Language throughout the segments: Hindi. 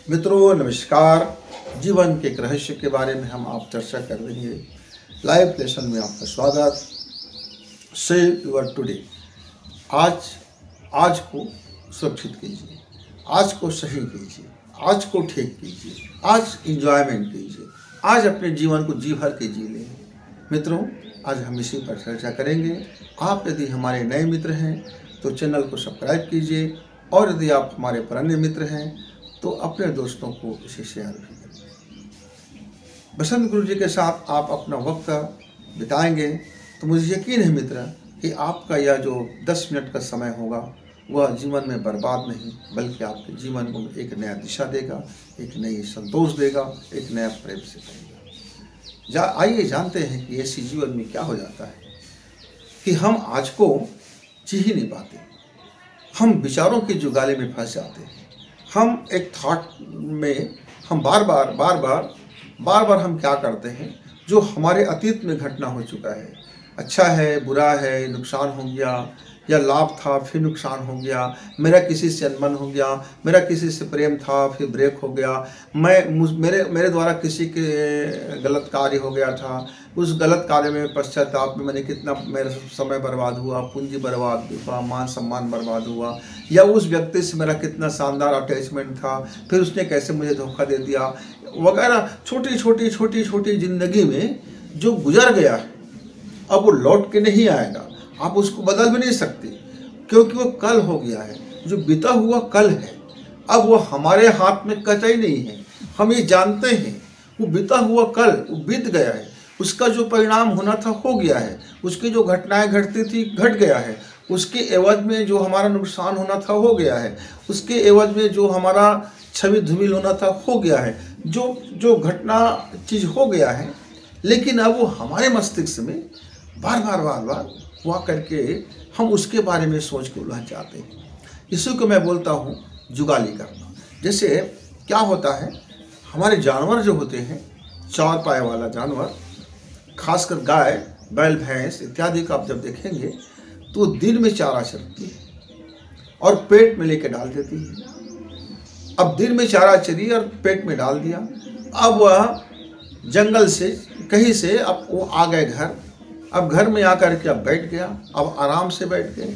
मित्रों नमस्कार। जीवन के एक रहस्य के बारे में हम आप चर्चा कर रहे हैं। लाइव लेसन में आपका स्वागत। Save your today. आज को सुरक्षित कीजिए, आज को सही कीजिए, आज को ठीक कीजिए, आज इंजॉयमेंट कीजिए, आज अपने जीवन को जी भर के जी लें। मित्रों, आज हम इसी पर चर्चा करेंगे। आप यदि हमारे नए मित्र हैं तो चैनल को सब्सक्राइब कीजिए, और यदि आप हमारे पुराने मित्र हैं तो अपने दोस्तों को इसे शेयर भी करें। बसंत गुरु जी के साथ आप अपना वक्त बिताएंगे तो मुझे यकीन है मित्र कि आपका यह जो 10 मिनट का समय होगा वह जीवन में बर्बाद नहीं, बल्कि आपके जीवन को एक नया दिशा देगा, एक नई संतोष देगा, एक नया प्रेम से करेगा। आइए जानते हैं कि ऐसी जीवन में क्या हो जाता है कि हम आज को जी ही नहीं पाते। हम विचारों के जुगाले में फंस जाते हैं। हम एक थॉट में हम बार बार हम क्या करते हैं जो हमारे अतीत में घटना हो चुका है। अच्छा है, बुरा है, नुकसान हो गया, या लाभ था फिर नुकसान हो गया, मेरा किसी से अनबन हो गया, मेरा किसी से प्रेम था फिर ब्रेक हो गया, मेरे द्वारा किसी के गलत कार्य हो गया था, उस गलत कार्य में पश्चाताप में मैंने कितना मेरा समय बर्बाद हुआ, पूंजी बर्बाद हुआ, मान सम्मान बर्बाद हुआ, या उस व्यक्ति से मेरा कितना शानदार अटैचमेंट था, फिर उसने कैसे मुझे धोखा दे दिया, वगैरह छोटी ज़िंदगी में जो गुजर गया है अब वो लौट के नहीं आएगा। आप उसको बदल भी नहीं सकते क्योंकि वो कल हो गया है। जो बीता हुआ कल है अब वो हमारे हाथ में कतई नहीं है। हम ये जानते हैं वो बीता हुआ कल वो बीत गया है, उसका जो परिणाम होना था हो गया है, उसकी जो घटनाएं घटती थी घट गया है, उसके एवज में जो हमारा नुकसान होना था हो गया है, उसके एवज में जो हमारा छवि धूमिल होना था हो गया है, जो घटना चीज़ हो गया है। लेकिन अब वो हमारे मस्तिष्क में बार बार हुआ करके हम उसके बारे में सोच के उलझ जाते हैं। इसी को मैं बोलता हूँ जुगाली करना। जैसे क्या होता है, हमारे जानवर जो होते हैं, 4 पाए वाला जानवर, खासकर गाय, बैल, भैंस इत्यादि को आप जब देखेंगे तो दिन में चारा चरती है और पेट में लेके डाल देती है। अब दिन में चारा चरी और पेट में डाल दिया, अब वह जंगल से कहीं से अब वो आ गए घर, अब घर में आकर के अब बैठ गया, अब आराम से बैठ गए।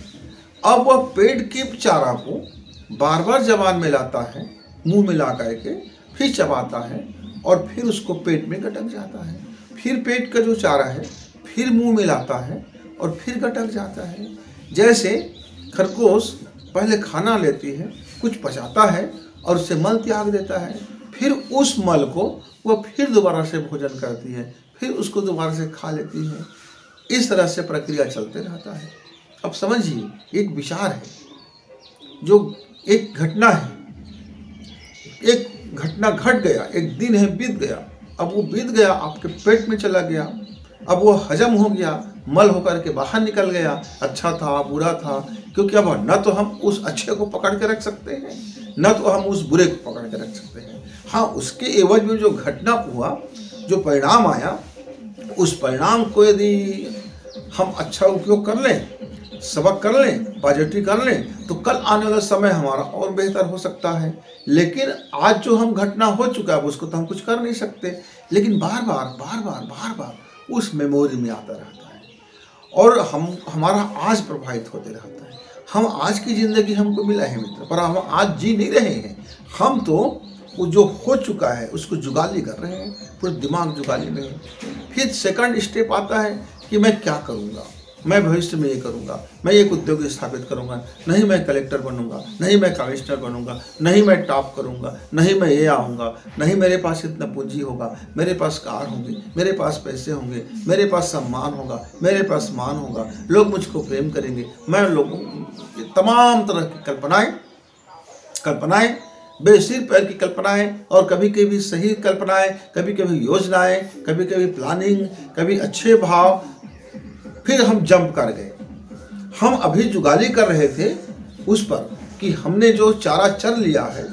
अब वह पेट के चारा को बार बार जबान में लाता है, मुंह में ला करके फिर चबाता है और फिर उसको पेट में गटक जाता है। फिर पेट का जो चारा है फिर मुंह में लाता है और फिर गटक जाता है। जैसे खरगोश पहले खाना लेती है, कुछ पचाता है और उससे मल त्याग देता है, फिर उस मल को वह फिर दोबारा से भोजन करती है, फिर उसको दोबारा से खा लेती है। इस तरह से प्रक्रिया चलते रहता है। अब समझिए, एक विचार है, जो एक घटना है, एक घटना घट गया, एक दिन है बीत गया, अब वो बीत गया, आपके पेट में चला गया, अब वो हजम हो गया, मल होकर के बाहर निकल गया। अच्छा था, बुरा था, क्योंकि अब न तो हम उस अच्छे को पकड़ के रख सकते हैं, न तो हम उस बुरे को पकड़ के रख सकते हैं। हाँ, उसके एवज में जो घटना हुआ, जो परिणाम आया, उस परिणाम को यदि हम अच्छा उपयोग कर लें, सबक कर लें, पॉजिटिव कर लें, तो कल आने वाला समय हमारा और बेहतर हो सकता है। लेकिन आज जो हम घटना हो चुका है उसको तो हम कुछ कर नहीं सकते, लेकिन बार बार उस मेमोरी में आता रहता है और हमारा आज प्रभावित होते रहता है। हम आज की ज़िंदगी हमको मिला है मित्र, पर हम आज जी नहीं रहे हैं। हम तो वो जो हो चुका है उसको जुगाली कर रहे हैं, पूरा दिमाग जुगाली में है। फिर सेकंड स्टेप आता है कि मैं क्या करूँगा, मैं भविष्य में ये करूँगा, मैं एक उद्योग स्थापित करूँगा, नहीं मैं कलेक्टर बनूँगा, नहीं मैं कमिश्नर बनूँगा, नहीं मैं टॉप करूँगा, नहीं मैं ये आऊँगा, नहीं मेरे पास इतना पूंजी होगा, मेरे पास कार होंगी, मेरे पास पैसे होंगे, मेरे पास सम्मान होगा, मेरे पास मान होगा, लोग मुझको प्रेम करेंगे। मैं लोगों तमाम तरह की कल्पनाएँ, बेसिर पैर की कल्पनाएं, और कभी कभी सही कल्पनाएं, कभी कभी योजनाएं, कभी कभी प्लानिंग, कभी अच्छे भाव, फिर हम जंप कर गए। हम अभी जुगाली कर रहे थे उस पर कि हमने जो चारा चर लिया है,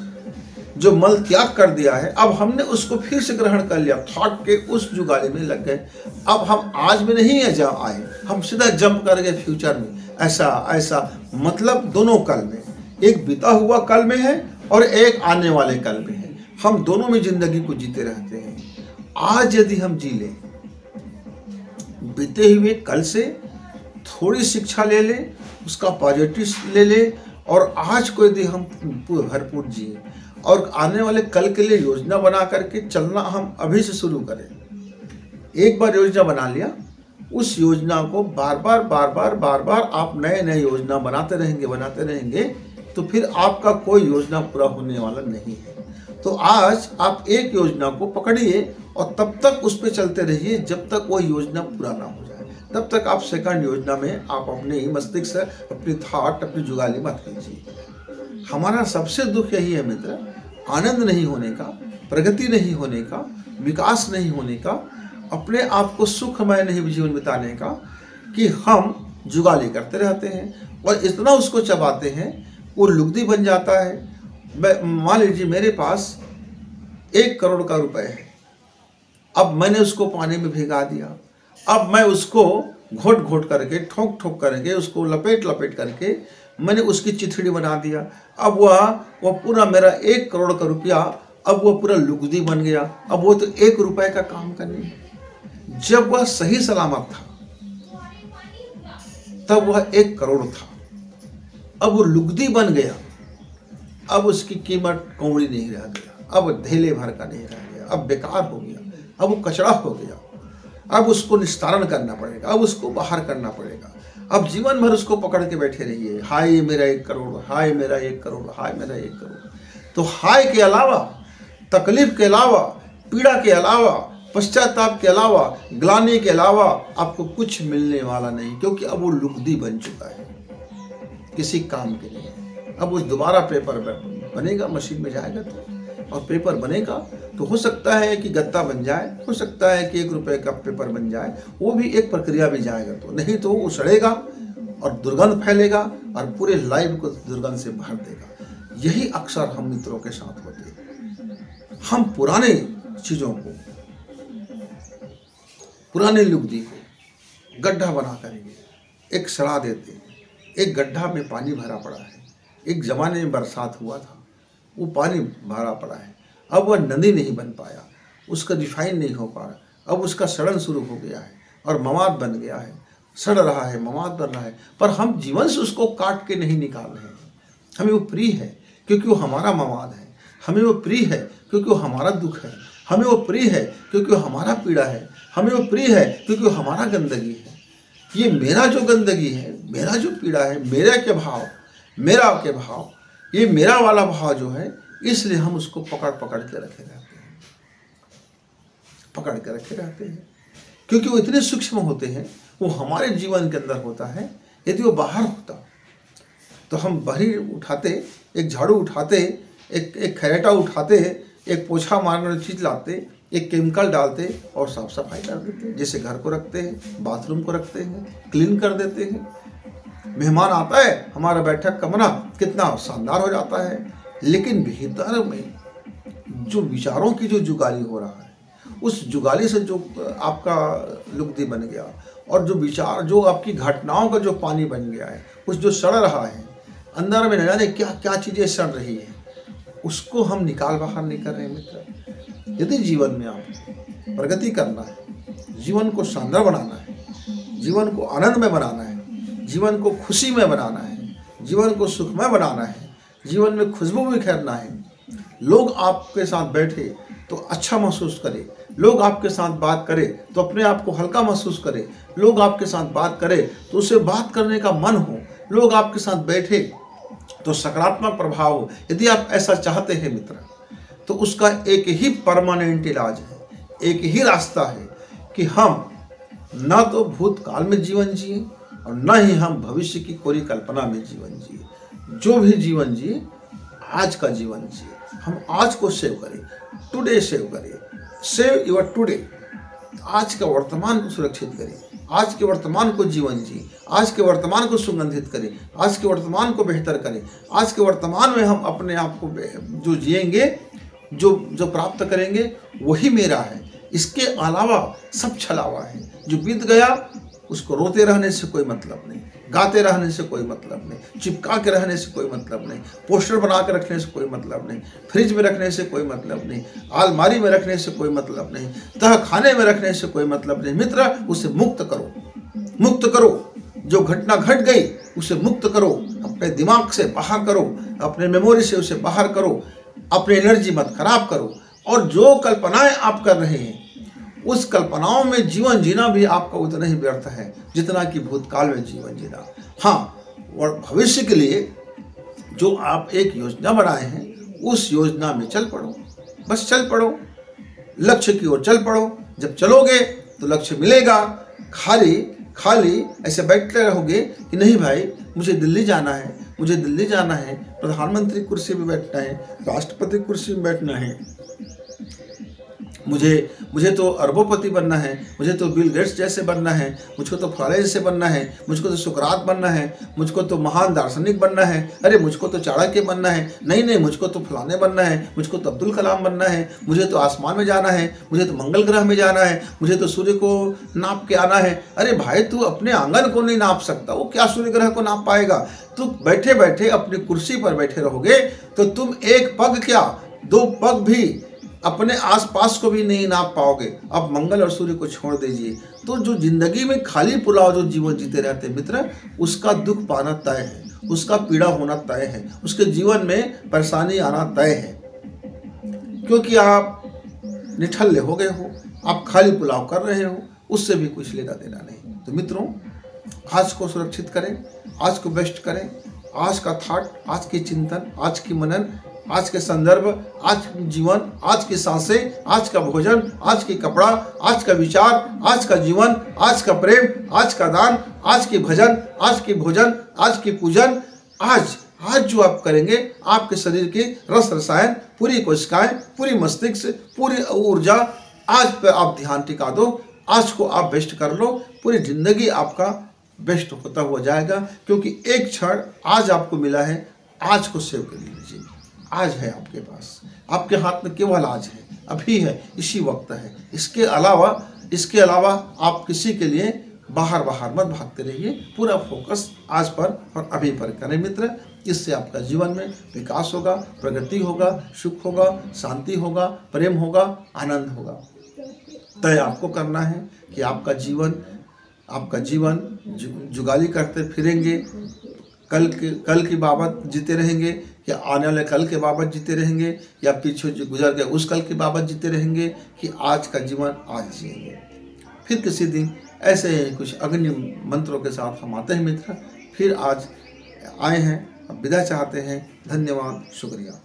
जो मल त्याग कर दिया है, अब हमने उसको फिर से ग्रहण कर लिया, थॉट के उस जुगाली में लग गए। अब हम आज में नहीं आए, हम सीधा जंप कर गए फ्यूचर में। ऐसा मतलब दोनों कल में, एक बीता हुआ कल में है और एक आने वाले कल में है। हम दोनों में जिंदगी को जीते रहते हैं। आज यदि हम जी लें, बीते हुए कल से थोड़ी शिक्षा ले लें, उसका पॉजिटिव ले लें, और आज को यदि हम भरपूर जिए और आने वाले कल के लिए योजना बना करके चलना हम अभी से शुरू करें। एक बार योजना बना लिया, उस योजना को बार बार आप नए नए योजना बनाते रहेंगे तो फिर आपका कोई योजना पूरा होने वाला नहीं है। तो आज आप एक योजना को पकड़िए और तब तक उस पर चलते रहिए जब तक वो योजना पूरा ना हो जाए। तब तक आप सेकंड योजना में आप अपने ही मस्तिष्क से अपनी थॉट, अपनी जुगाली मत कीजिए। हमारा सबसे दुख यही है मित्र, आनंद नहीं होने का, प्रगति नहीं होने का, विकास नहीं होने का, अपने आप को सुखमय नहीं जीवन बिताने का, कि हम जुगाली करते रहते हैं और इतना उसको चबाते हैं वो लुगदी बन जाता है। मान लीजिए मेरे पास 1 करोड़ का रुपए है, अब मैंने उसको पानी में भिगा दिया, अब मैं उसको घोट घोट करके, ठोक ठोक करके, उसको लपेट लपेट करके मैंने उसकी चिथड़ी बना दिया। अब वह पूरा मेरा 1 करोड़ का रुपया अब वह पूरा लुगदी बन गया। अब वो तो 1 रुपए का काम करने, जब वह सही सलामत था तब वह 1 करोड़ था, अब वो लुगदी बन गया, अब उसकी कीमत कौड़ी नहीं रह गया, अब धेले भर का नहीं रह गया, अब बेकार हो गया, अब वो कचरा हो गया, अब उसको निस्तारण करना पड़ेगा, अब उसको बाहर करना पड़ेगा। अब जीवन भर उसको पकड़ के बैठे रहिए, हाय मेरा 1 करोड़, हाय मेरा 1 करोड़, हाय मेरा 1 करोड़। तो हाय के अलावा, तकलीफ के अलावा, पीड़ा के अलावा, पश्चाताप के अलावा, ग्लानि के अलावा आपको कुछ मिलने वाला नहीं, क्योंकि अब वो लुगदी बन चुका है किसी काम के लिए। अब उस दोबारा पेपर बनेगा, मशीन में जाएगा तो, और पेपर बनेगा तो हो सकता है कि गत्ता बन जाए, हो सकता है कि 1 रुपए का पेपर बन जाए, वो भी एक प्रक्रिया में जाएगा, तो नहीं तो वो सड़ेगा और दुर्गंध फैलेगा और पूरे लाइफ को दुर्गंध से भर देगा। यही अक्सर हम मित्रों के साथ होते हैं। हम पुराने चीज़ों को, पुराने लुगदी को गड्ढा बना करेंगे, एक सड़ा देते हैं। एक गड्ढा में पानी भरा पड़ा है, एक ज़माने में बरसात हुआ था, वो पानी भरा पड़ा है, अब वह नदी नहीं बन पाया, उसका रिफाइन नहीं हो पाया, अब उसका सड़न शुरू हो गया है और मवाद बन गया है, सड़ रहा है, मवाद बन रहा है, पर हम जीवन से उसको काट के नहीं निकाल रहे हैं। हमें वो प्रिय है क्योंकि वो हमारा मवाद है, हमें वो प्रिय है क्योंकि वो हमारा दुख है, हमें वो प्रिय है क्योंकि वो हमारा पीड़ा है, हमें वो प्रिय है क्योंकि वो हमारा गंदगी है। ये मेरा जो गंदगी है, मेरा जो पीड़ा है, मेरा के भाव, ये मेरा वाला भाव जो है, इसलिए हम उसको पकड़ के रखे रहते हैं, क्योंकि वो इतने सूक्ष्म होते हैं, वो हमारे जीवन के अंदर होता है। यदि वो बाहर होता तो हम बहरी उठाते, एक झाड़ू उठाते, एक खरेटा उठाते, एक पोछा मारने चीज लाते, एक केमिकल डालते और साफ सफाई कर देते, जैसे घर को रखते हैं, बाथरूम को रखते हैं, क्लीन कर देते हैं। मेहमान आता है, हमारा बैठक कमरा कितना शानदार हो जाता है, लेकिन भीतर में जो विचारों की जो जुगाली हो रहा है, उस जुगाली से जो आपका लुगदी बन गया, और जो विचार, जो आपकी घटनाओं का जो पानी बन गया है, कुछ जो सड़ रहा है अंदर में, न जाने क्या क्या चीज़ें सड़ रही है, उसको हम निकाल बाहर नहीं कर रहे हैं मित्र। यदि जीवन में आप प्रगति करना है, जीवन को शानदार बनाना है, जीवन को आनंद में बनाना है, जीवन को खुशी में बनाना है, जीवन को सुखमय बनाना है, जीवन में खुशबू बिखेरना है, लोग आपके साथ बैठे तो अच्छा महसूस करे, लोग आपके साथ बात करे तो अपने आप को हल्का महसूस करे, लोग आपके साथ बात करे तो उसे बात करने का मन हो, लोग आपके साथ बैठे तो सकारात्मक प्रभाव हो। यदि आप ऐसा चाहते हैं मित्र, तो उसका एक ही परमानेंट इलाज है, एक ही रास्ता है कि हम न तो भूतकाल में जीवन जिए और न ही हम भविष्य की कोई कल्पना में जीवन जिए। जो भी जीवन जिए, आज का जीवन जिए। हम आज को सेव करें, टुडे सेव करें, सेव योर टुडे। आज का वर्तमान को सुरक्षित करें, आज के वर्तमान को जीवन जिए, आज के वर्तमान को सुगंधित करें, आज के वर्तमान को बेहतर करें। आज के वर्तमान में हम अपने आप को जो जिएंगे, जो प्राप्त करेंगे, वही मेरा है। इसके अलावा सब छलावा है। जो बीत गया उसको रोते रहने से कोई मतलब नहीं। गाते रहने से कोई मतलब नहीं, चिपका के रहने से कोई मतलब नहीं, पोस्टर बना के रखने से कोई मतलब नहीं, फ्रिज में रखने से कोई मतलब नहीं, अलमारी में रखने से कोई मतलब नहीं, तह खाने में रखने से कोई मतलब नहीं। मित्र, उसे मुक्त करो, मुक्त करो। जो घटना घट गई उसे मुक्त करो, अपने दिमाग से बाहर करो, अपने मेमोरी से उसे बाहर करो, अपनी एनर्जी मत खराब करो। और जो कल्पनाएं आप कर रहे हैं उस कल्पनाओं में जीवन जीना भी आपका उतना ही व्यर्थ है जितना कि भूतकाल में जीवन जीना। हाँ, और भविष्य के लिए जो आप एक योजना बनाए हैं उस योजना में चल पड़ो, बस चल पड़ो, लक्ष्य की ओर चल पड़ो। जब चलोगे तो लक्ष्य मिलेगा। खाली ऐसे बैठते रहोगे कि नहीं भाई मुझे दिल्ली जाना है, मुझे दिल्ली जाना है, प्रधानमंत्री कुर्सी पे बैठना है, राष्ट्रपति कुर्सी में बैठना है, मुझे तो अरबोपति बनना है, मुझे तो बिल गेट्स जैसे बनना है, मुझको तो फलाने जैसे बनना है, मुझको तो सुकरात बनना है, मुझको तो महान दार्शनिक बनना है, अरे मुझको तो चाणक्य बनना है, नहीं मुझको तो फलाने बनना है, मुझको तो अब्दुल कलाम बनना है, मुझे तो आसमान में जाना है, मुझे तो मंगल ग्रह में जाना है, मुझे तो सूर्य को नाप के आना है। अरे भाई, तू अपने आंगन को नहीं नाप सकता, वो क्या सूर्य ग्रह को नाप पाएगा? तू बैठे बैठे अपनी कुर्सी पर बैठे रहोगे तो तुम एक पग क्या 2 पग भी अपने आसपास को भी नहीं नाप पाओगे। अब मंगल और सूर्य को छोड़ दीजिए। तो जो जिंदगी में खाली पुलाव जो जीवन जीते रहते हैं मित्र, उसका दुख पाना तय है, उसका पीड़ा होना तय है, उसके जीवन में परेशानी आना तय है, क्योंकि आप निठल्ले हो गए हो, आप खाली पुलाव कर रहे हो, उससे भी कुछ लेना देना नहीं। तो मित्रों, आज को सुरक्षित करें, आज को बेस्ट करें, आज का थॉट, आज की चिंतन, आज की मनन, आज के संदर्भ, आज की जीवन, आज की सांसें, आज का भोजन, आज की कपड़ा, आज का विचार, आज का जीवन, आज का प्रेम, आज का दान, आज की भजन, आज की भोजन, आज की पूजन, आज जो आप करेंगे आपके शरीर के रस रसायन, पूरी कोशिकाएं, पूरी मस्तिष्क, पूरी ऊर्जा, आज पर आप ध्यान टिका दो, आज को आप बेस्ट कर लो, पूरी जिंदगी आपका बेस्ट होता हुआ जाएगा। क्योंकि एक क्षण आज आपको मिला है, आज को सेव कर लीजिए। आज है आपके पास, आपके हाथ में केवल आज है, अभी है, इसी वक्त है। इसके अलावा आप किसी के लिए बाहर मत भागते रहिए। पूरा फोकस आज पर और अभी पर करें मित्र। इससे आपका जीवन में विकास होगा, प्रगति होगा, सुख होगा, शांति होगा, प्रेम होगा, आनंद होगा। तय आपको करना है कि आपका जीवन जुगाली करते फिरेंगे, कल की बाबत जीते रहेंगे, या आने वाले कल के बाबत जीते रहेंगे, या पीछे जो गुजर गए उस कल की बाबत जीते रहेंगे, कि आज का जीवन आज जिएंगे। फिर किसी दिन ऐसे ही कुछ अग्नि मंत्रों के साथ हम आते हैं मित्र। फिर आज आए हैं, अब विदा चाहते हैं। धन्यवाद, शुक्रिया।